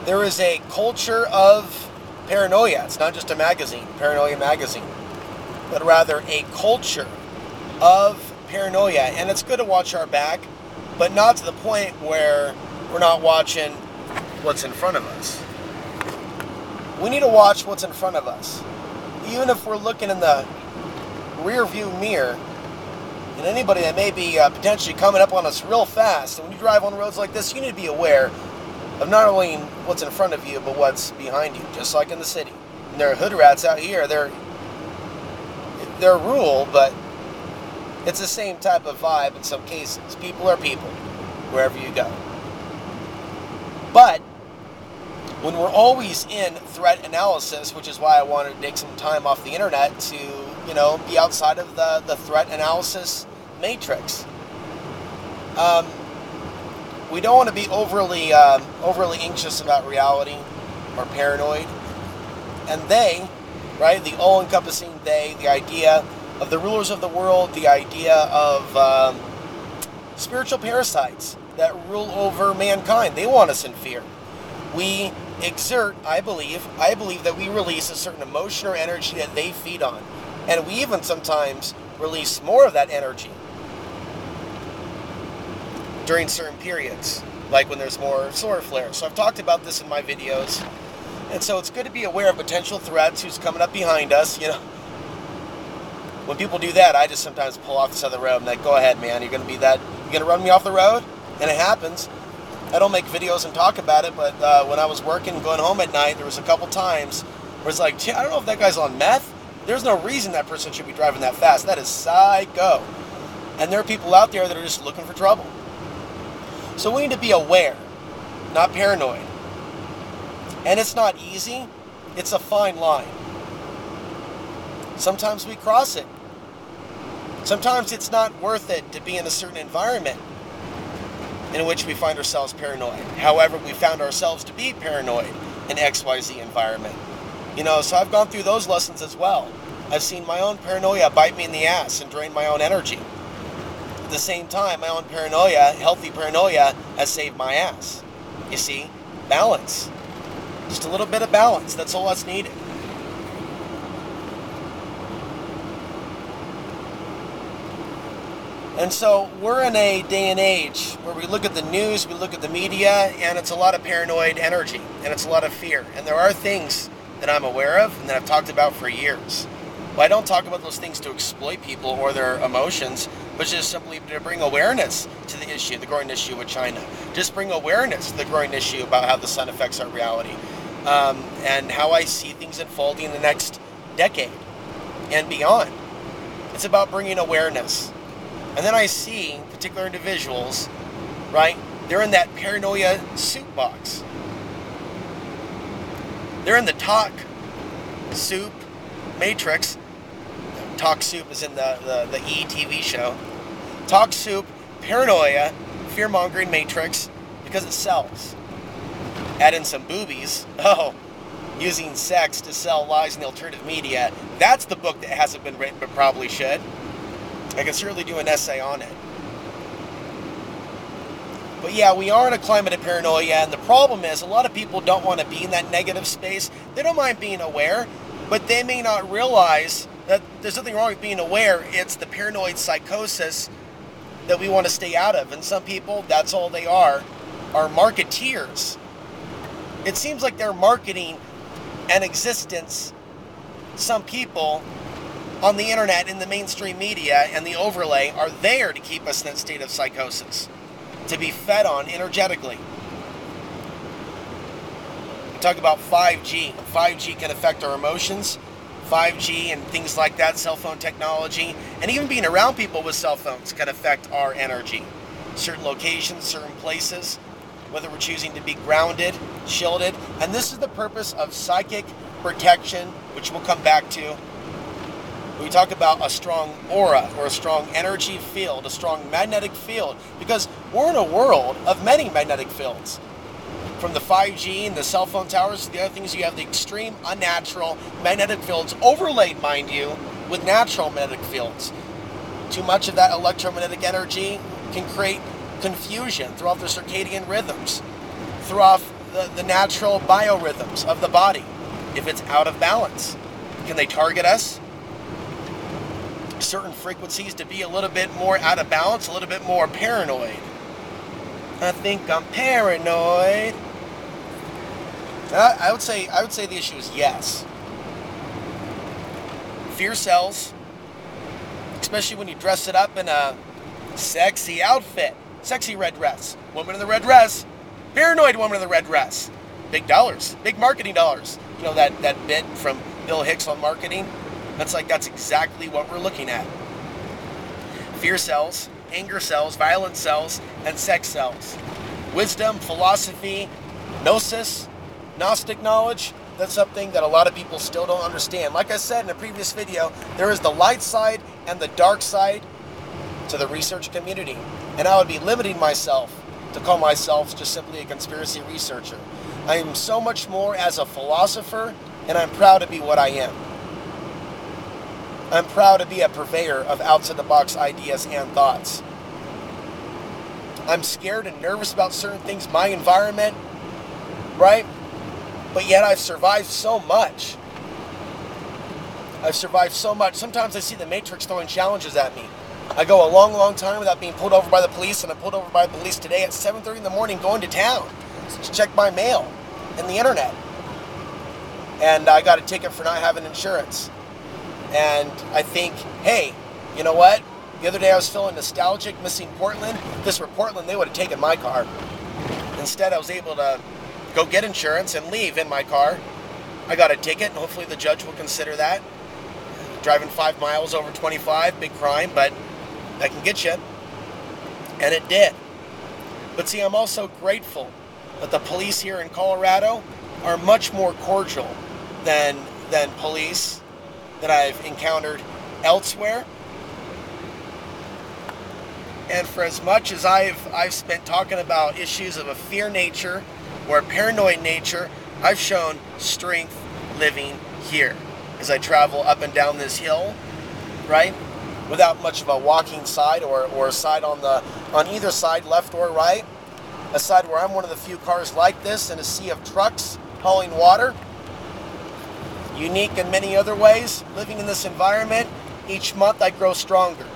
there is a culture of paranoia. It's not just a magazine, Paranoia magazine, but rather a culture of paranoia. And it's good to watch our back, but not to the point where we're not watching what's in front of us. We need to watch what's in front of us. Even if we're looking in the rear view mirror, and anybody that may be potentially coming up on us real fast. And when you drive on roads like this, you need to be aware of not only what's in front of you, but what's behind you, just like in the city. And there are hood rats out here. They're rural, but it's the same type of vibe in some cases. People are people, wherever you go. But when we're always in threat analysis, which is why I wanted to take some time off the internet to, be outside of the threat analysis matrix. We don't want to be overly anxious about reality or paranoid. And they, right, the all-encompassing they, the idea of the rulers of the world, the idea of spiritual parasites that rule over mankind, they want us in fear. We exert, I believe that we release a certain emotion or energy that they feed on. And we even sometimes release more of that energy during certain periods, like when there's more solar flares. So I've talked about this in my videos. And so it's good to be aware of potential threats, who's coming up behind us. When people do that, I just sometimes pull off the side of the road and like, go ahead, man, you're going to run me off the road? And it happens. I don't make videos and talk about it, but when I was working, going home at night, there was a couple times where it's like, I don't know if that guy's on meth. There's no reason that person should be driving that fast. That is psycho. And there are people out there that are just looking for trouble. So we need to be aware, not paranoid. And it's not easy. It's a fine line. Sometimes we cross it. Sometimes it's not worth it to be in a certain environment in which we find ourselves paranoid. However, we found ourselves to be paranoid in XYZ environment. So I've gone through those lessons as well. I've seen my own paranoia bite me in the ass and drain my own energy. At the same time, my own paranoia, healthy paranoia, has saved my ass. You see? Balance. Just a little bit of balance. That's all that's needed. And so we're in a day and age where we look at the news, we look at the media, and it's a lot of paranoid energy, and it's a lot of fear. And there are things that I'm aware of and that I've talked about for years. Well, I don't talk about those things to exploit people or their emotions, but just simply to bring awareness to the issue, the growing issue with China. Just bring awareness to the growing issue about how the sun affects our reality, and how I see things unfolding in the next decade and beyond. It's about bringing awareness. And then I see particular individuals, right? They're in that paranoia soup box. They're in the talk soup matrix. Talk soup is in the E! TV show. Talk soup, paranoia, fear-mongering matrix, because it sells. Add in some boobies. Oh, using sex to sell lies in the alternative media. That's the book that hasn't been written but probably should. I can certainly do an essay on it. But yeah, we are in a climate of paranoia, and the problem is a lot of people don't want to be in that negative space. They don't mind being aware, but they may not realize that there's nothing wrong with being aware. It's the paranoid psychosis that we want to stay out of. And some people, that's all they are marketeers. It seems like they're marketing an existence, some people on the internet, in the mainstream media, and the overlay are there to keep us in that state of psychosis, to be fed on energetically. We talk about 5G. 5G can affect our emotions. 5G and things like that, cell phone technology, and even being around people with cell phones can affect our energy. Certain locations, certain places, whether we're choosing to be grounded, shielded, and this is the purpose of psychic protection, which we'll come back to. We talk about a strong aura or a strong energy field, a strong magnetic field, because we're in a world of many magnetic fields. From the 5G and the cell phone towers to the other things, you have the extreme unnatural magnetic fields overlaid, mind you, with natural magnetic fields. Too much of that electromagnetic energy can create confusion throughout the circadian rhythms, throughout the natural biorhythms of the body if it's out of balance? Can they target us? Certain frequencies to be a little bit more out of balance, a little bit more paranoid. I think I'm paranoid. I would say the issue is yes. Fear sells, especially when you dress it up in a sexy outfit, sexy red dress. Woman in the red dress, paranoid woman in the red dress. Big dollars, big marketing dollars. You know that bit from Bill Hicks on marketing? That's exactly what we're looking at. Fear sells, anger sells, violence sells, and sex sells. Wisdom, philosophy, gnosis, Gnostic knowledge, that's something that a lot of people still don't understand. Like I said in a previous video, there is the light side and the dark side to the research community. And I would be limiting myself to call myself just simply a conspiracy researcher. I am so much more as a philosopher, and I'm proud to be what I am. I'm proud to be a purveyor of outside-the-box ideas and thoughts. I'm scared and nervous about certain things, my environment, right? But yet I've survived so much. I've survived so much. Sometimes I see the Matrix throwing challenges at me. I go a long, long time without being pulled over by the police, and I'm pulled over by the police today at 7:30 in the morning going to town to check my mail and the internet. And I got a ticket for not having insurance. And I think, hey, you know what? The other day I was feeling nostalgic, missing Portland. If this were Portland, they would have taken my car. Instead, I was able to go get insurance and leave in my car. I got a ticket, and hopefully the judge will consider that. Driving 5 miles over 25, big crime, but that can get you. And it did. But see, I'm also grateful that the police here in Colorado are much more cordial than police that I've encountered elsewhere. And for as much as I've spent talking about issues of a fear nature or a paranoid nature, I've shown strength living here as I travel up and down this hill, right? Without much of a walking side or a side on either side, left or right. A side where I'm one of the few cars like this in a sea of trucks hauling water. Unique in many other ways, living in this environment, each month I grow stronger.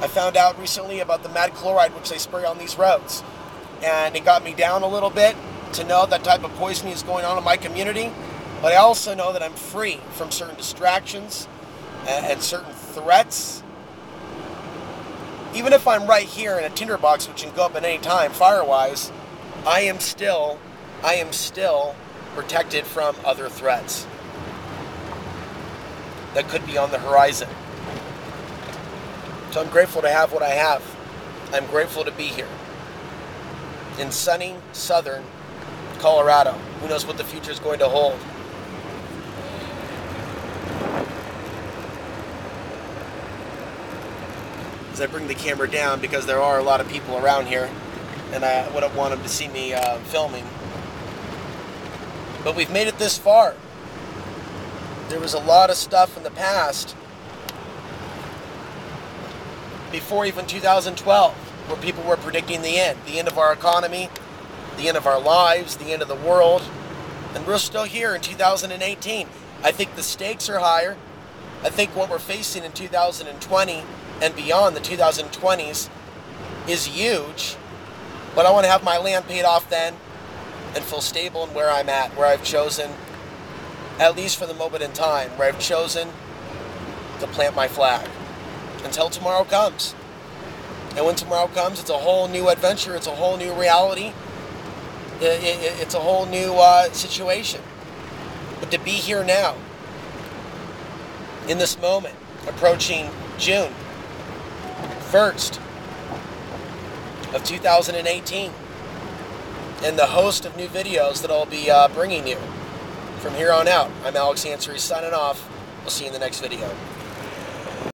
I found out recently about the mad chloride which they spray on these roads, and it got me down a little bit to know that type of poisoning is going on in my community, but I also know that I'm free from certain distractions and certain threats. Even if I'm right here in a tinderbox which can go up at any time fire-wise, I am still protected from other threats that could be on the horizon. So I'm grateful to have what I have. I'm grateful to be here in sunny southern Colorado. Who knows what the future is going to hold. As I bring the camera down, because there are a lot of people around here, and I wouldn't want them to see me filming. But we've made it this far. There was a lot of stuff in the past, before even 2012, where people were predicting the end of our economy, the end of our lives, the end of the world, and we're still here in 2018. I think the stakes are higher. I think what we're facing in 2020 and beyond the 2020s is huge, but I want to have my land paid off then and feel stable in where I'm at, where I've chosen, at least for the moment in time, where I've chosen to plant my flag until tomorrow comes. And when tomorrow comes, it's a whole new adventure. It's a whole new reality. It's a whole new situation. But to be here now, in this moment, approaching June 1st of 2018, and the host of new videos that I'll be bringing you from here on out. I'm Alex Ansary signing off. We'll see you in the next video.